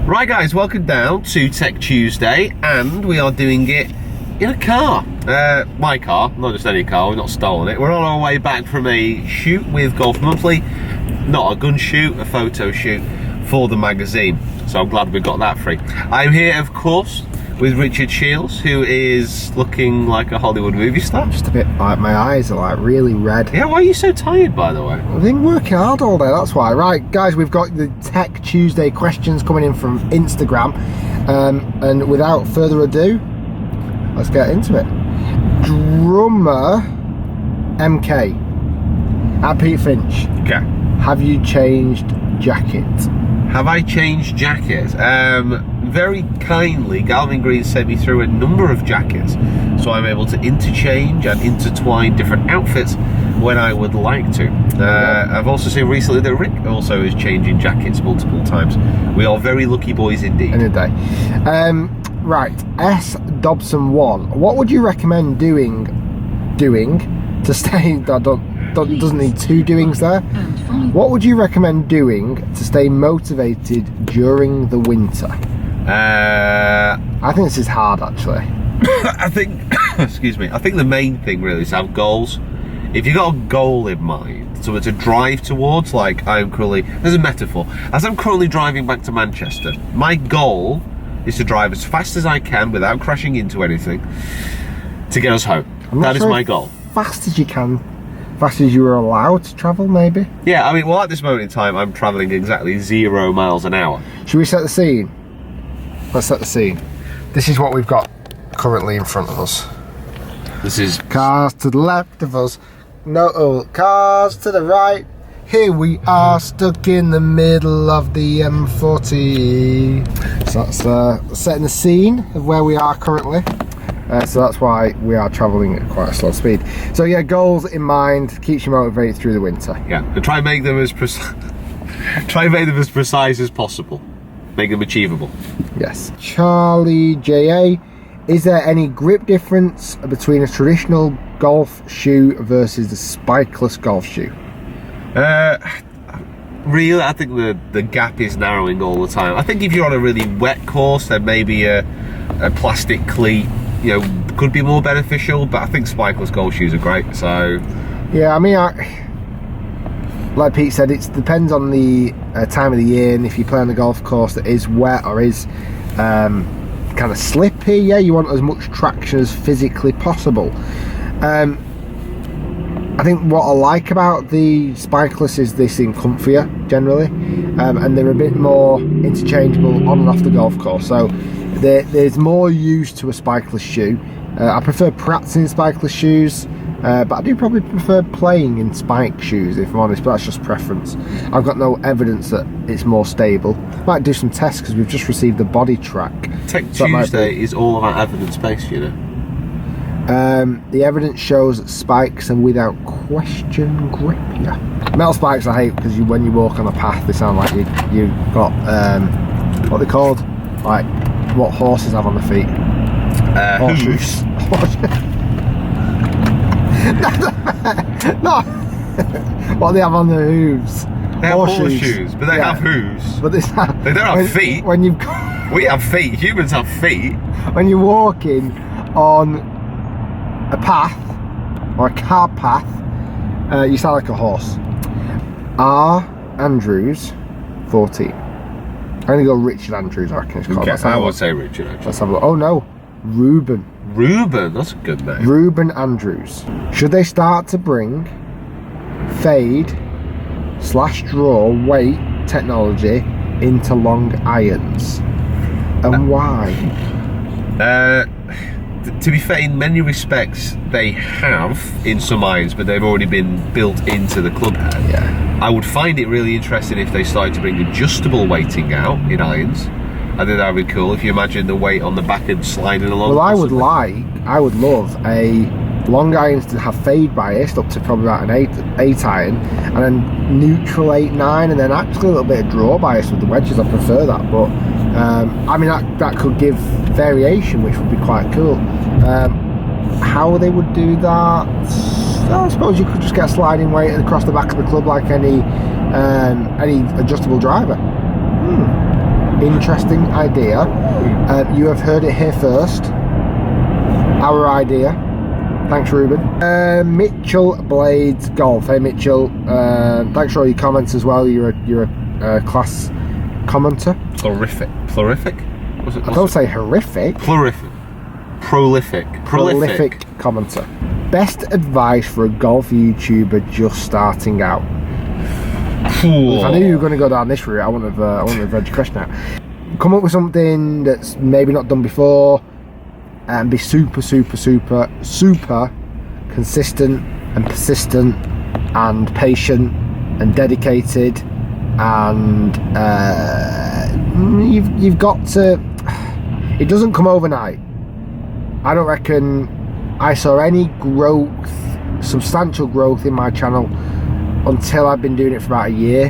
Right guys, welcome down to Tech Tuesday, and we are doing it in a car. My car, not just any car, we've not stolen it. We're on our way back from a shoot with Golf Monthly. Not a gun shoot, a photo shoot for the magazine. So I'm glad we got that free. I'm here, of course, with Richard Shields, who is looking like a Hollywood movie star. Just a bit like my eyes are like really red. Yeah, why are you so tired, by the way? I've been working hard all day, that's why. Right, guys, we've got the Tech Tuesday questions coming in from Instagram. And without further ado, let's get into it. Drummer MK at Pete Finch. Okay. Have you changed jacket? Have I changed jackets? Very kindly, Galvin Green sent me through a number of jackets, so I'm able to interchange and intertwine different outfits when I would like to. I've also seen recently that Rick also is changing jackets multiple times. We are very lucky boys indeed. In a day. Right, S Dobson 1. What would you recommend doing to stay? Doesn't need two doings there. What would you recommend doing to stay motivated during the winter? I think this is hard, actually. I think, excuse me, I think the main thing really is to have goals. If you've got a goal in mind, something to drive towards, like I'm currently, there's a metaphor, as I'm currently driving back to Manchester, my goal is to drive as fast as I can without crashing into anything to get us home. That is my goal. Fast as you can. Fast as you were allowed to travel, maybe? Yeah, I mean, well, at this moment in time, I'm travelling exactly 0 miles an hour. Should we set the scene? Let's set the scene. This is what we've got currently in front of us. This is... Cars to the left of us. No, cars to the right. Here we are, stuck in the middle of the M40. So that's setting the scene of where we are currently. So that's why we are travelling at quite a slow speed. So yeah, goals in mind, keeps you motivated through the winter. Yeah, and try and make them as precise as possible. Make them achievable. Yes. Charlie JA, is there any grip difference between a traditional golf shoe versus the spikeless golf shoe? Really, I think the gap is narrowing all the time. I think if you're on a really wet course, then maybe a plastic cleat, you know, could be more beneficial, but I think spikeless golf shoes are great. So yeah, I mean, like Pete said, it depends on the time of the year, and if you play on the golf course that is wet or is kind of slippy, yeah, you want as much traction as physically possible. I think what I like about the spikeless is they seem comfier generally, and they're a bit more interchangeable on and off the golf course. So there's more use to a spikeless shoe. I prefer practicing in spikeless shoes, but I do probably prefer playing in spike shoes, if I'm honest, but that's just preference. I've got no evidence that it's more stable. Might do some tests because we've just received the body track. Tech Tuesday is all about evidence-based, you know. The evidence shows that spikes are without question grippier. Metal spikes I hate because when you walk on a path they sound like you've got what they're called, like what horses have on the feet. Horseshoes. No. What they have on their hooves. They have horseshoes, but they have hooves. But they don't have feet. When you've we have feet. Humans have feet. When you're walking on a path or a car path, you sound like a horse. R. Andrews 14. I'm gonna go Richard Andrews, I reckon it's called. Okay, I would say Richard actually. Let's have a look. Oh no, Ruben, that's a good name. Ruben Andrews. Should they start to bring fade/draw weight technology into long irons, and why? To be fair, in many respects they have in some irons, but they've already been built into the club head. Yeah. I would find it really interesting if they started to bring adjustable weighting out in irons. I think that would be cool if you imagine the weight on the back end sliding along. Well, I would love a long irons to have fade biased up to probably about an 8 iron, and then neutral 8-9, and then actually a little bit of draw bias with the wedges. I prefer that, but I mean that could give variation, which would be quite cool. How they would do that, I suppose you could just get a sliding weight across the back of the club like any adjustable driver. Interesting idea. You have heard it here first. Our idea. Thanks, Ruben. Mitchell Blades Golf. Hey, Mitchell. Thanks for all your comments as well. You're a class commenter. Plurific. I don't say horrific. Prolific commenter. Best advice for a golf YouTuber just starting out. If I knew you were going to go down this route, I wouldn't have read your question out. Come up with something that's maybe not done before, and be super consistent and persistent and patient and dedicated, and you've got to. It doesn't come overnight. I don't reckon I saw any growth, substantial growth in my channel until I've been doing it for about a year.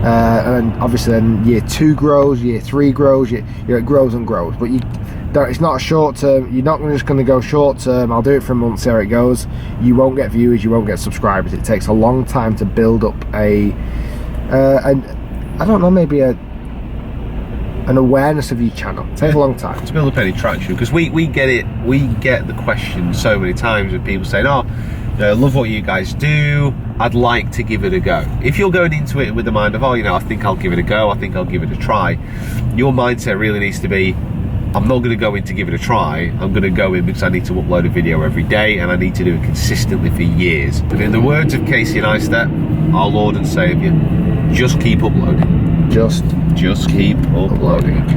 And obviously then year 2 grows, year 3 grows, it grows and grows. But it's not a short term. You're not just going to go short term. I'll do it for a month, see how it goes. You won't get viewers, you won't get subscribers. It takes a long time to build up I don't know, maybe an awareness of your channel. It takes a long time to build up any traction, because we get the question so many times with people saying, oh, I love what you guys do, I'd like to give it a go. If you're going into it with the mind of, oh, I think I'll give it a go, I think I'll give it a try, your mindset really needs to be, I'm not going to go in to give it a try, I'm going to go in because I need to upload a video every day and I need to do it consistently for years. And in the words of Casey Neistat, our Lord and Saviour, just keep uploading. Just keep uploading.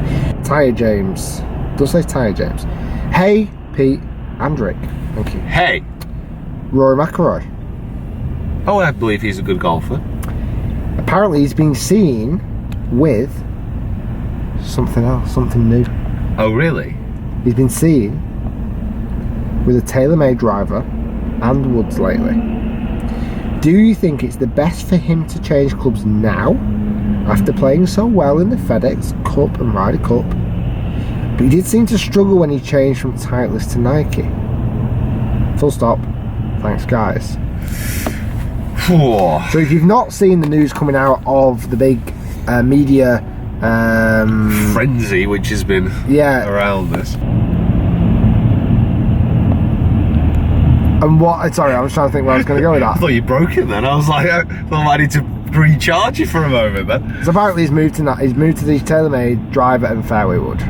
Tyre James. Does say Tyre James. Hey, Pete and Rick. Thank you. Hey. Rory McIlroy. Oh, I believe he's a good golfer. Apparently he's been seen with something else, something new. Oh, really? He's been seen with a TaylorMade driver and woods lately. Do you think it's the best for him to change clubs now, after playing so well in the FedEx Cup and Ryder Cup? But he did seem to struggle when he changed from Titleist to Nike. Full stop. Thanks, guys. So if you've not seen the news coming out of the big media frenzy which has been around this, and what? Sorry, I was trying to think where I was going to go with that. I thought you broke it then. I was like, I thought I need to recharge you for a moment then. So apparently he's moved to the TaylorMade driver and fairway wood.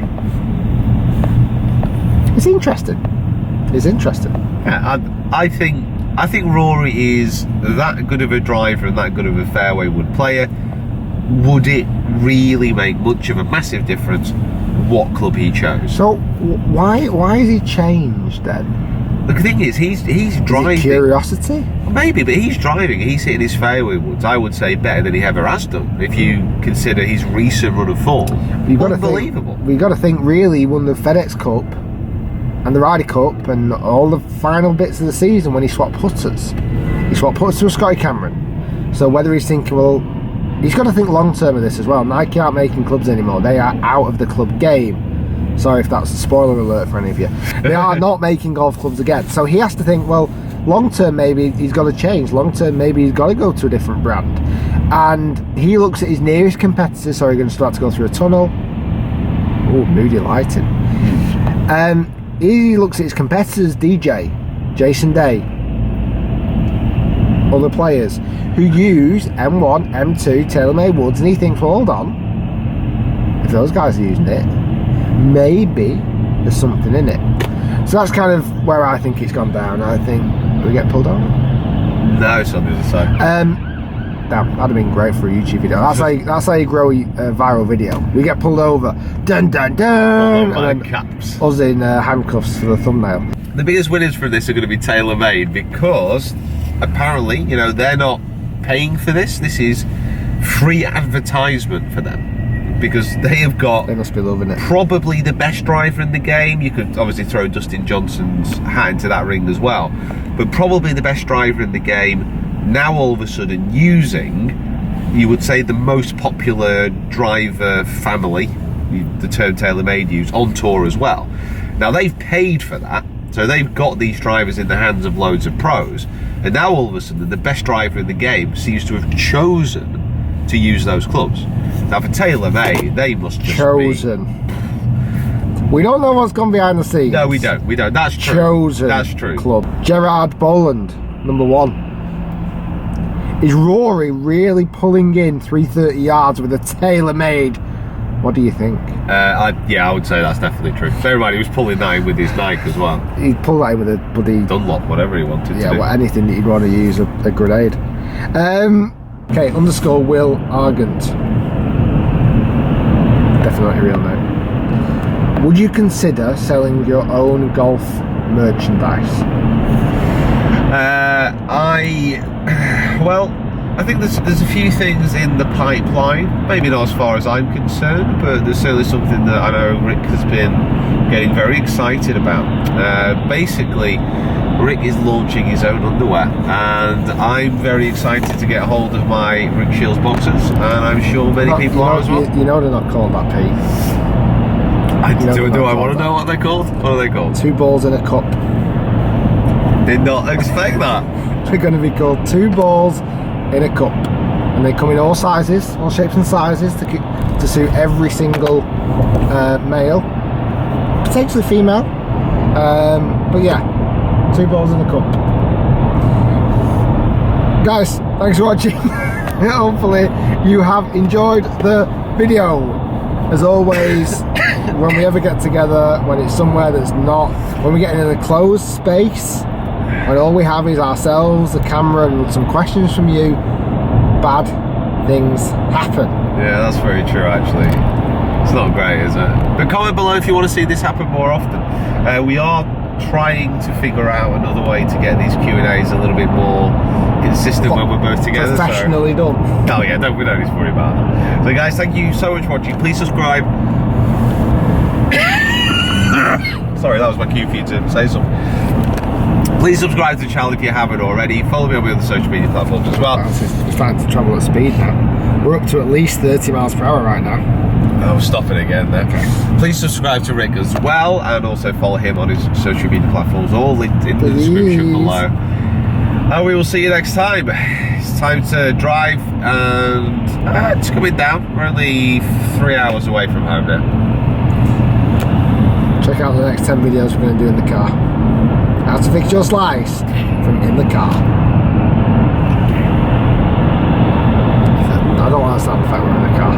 It's interesting. Yeah, I think Rory is that good of a driver and that good of a fairway wood player. Would it really make much of a massive difference what club he chose? So why has he changed then? The thing is, he's driving. Is it curiosity? Maybe, but he's driving. He's hitting his fairway woods, I would say, better than he ever has done. If you consider his recent run of form, unbelievable. We've got to think. Really, he won the FedEx Cup and the Ryder Cup and all the final bits of the season when he swapped putters. He swapped putters to a Scotty Cameron. So whether he's thinking, well, he's got to think long term of this as well. Nike aren't making clubs anymore. They are out of the club game. Sorry if that's a spoiler alert for any of you. They are not making golf clubs again. So he has to think, well, long term maybe he's got to change. Long term maybe he's got to go to a different brand. And he looks at his nearest competitors. Sorry, going to start to go through a tunnel. Oh, moody lighting. He looks at his competitors, DJ, Jason Day, other players who use M1, M2, TaylorMade woods, and he thinks, well, hold on, if those guys are using it, maybe there's something in it. So that's kind of where I think it's gone down. I think we get pulled over. No, it's on the other side. Damn, that'd have been great for a YouTube video. That's how you grow a viral video. We get pulled over, dun dun dun, and then caps. Us in handcuffs for the thumbnail. The biggest winners from this are going to be TaylorMade, because apparently, they're not paying for this. This is free advertisement for them, because they must be loving it. Probably the best driver in the game. You could obviously throw Dustin Johnson's hat into that ring as well, but probably the best driver in the game. Now all of a sudden using, you would say, the most popular driver family, the term TaylorMade use, on tour as well. Now they've paid for that, so they've got these drivers in the hands of loads of pros, and now all of a sudden the best driver in the game seems to have chosen to use those clubs. Now for TaylorMade, they must just chosen. We don't know what's gone behind the scenes. No, we don't. We don't. That's true. Chosen. That's true. Club. Gerard Boland, number 1. Is Rory really pulling in 330 yards with a TaylorMade? What do you think? Yeah, I would say that's definitely true. Bear in mind, he was pulling that in with his Nike as well. He'd pull that in with a bloody Dunlop, whatever he wanted to do. Yeah, well, anything that you'd want to use a grenade. Okay, underscore Will Argent. Definitely not your real name. Would you consider selling your own golf merchandise? Well, I think there's a few things in the pipeline, maybe not as far as I'm concerned, but there's certainly something that I know Rick has been getting very excited about. Basically, Rick is launching his own underwear, and I'm very excited to get hold of my Rick Shields boxers, and I'm sure many people are as well. You know they're not called that, Pete. Do I want to know what they're called? What are they called? 2 balls in a cup. Did not expect that. They're going to be called 2 balls in a cup, and they come in all sizes, all shapes and sizes to suit every single male, potentially female, but yeah, 2 balls in a cup. Guys, thanks for watching. Hopefully you have enjoyed the video. As always, when we ever get together, when it's somewhere that's not, when we get in a closed space, when all we have is ourselves, the camera, and some questions from you, bad things happen. Yeah, that's very true, actually. It's not great, is it? But comment below if you want to see this happen more often. We are trying to figure out another way to get these Q&As a little bit more consistent when we're both together. Professionally done. Oh yeah, we don't need to worry about that. So guys, thank you so much for watching. Please subscribe. Sorry, that was my cue for you to say something. Please subscribe to the channel if you haven't already. Follow me on my other social media platforms as well. It's starting to travel at speed now. We're up to at least 30 miles per hour right now. Oh, stop it again there. Okay. Please subscribe to Rick as well, and also follow him on his social media platforms, all linked in the description below. And we will see you next time. It's time to drive, and it's coming down. We're only 3 hours away from home now. Check out the next 10 videos we're going to do in the car. How to fix your slice from in the car. I don't want to sound effect when we're in the car.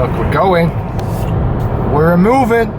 Look, we're going. We're moving.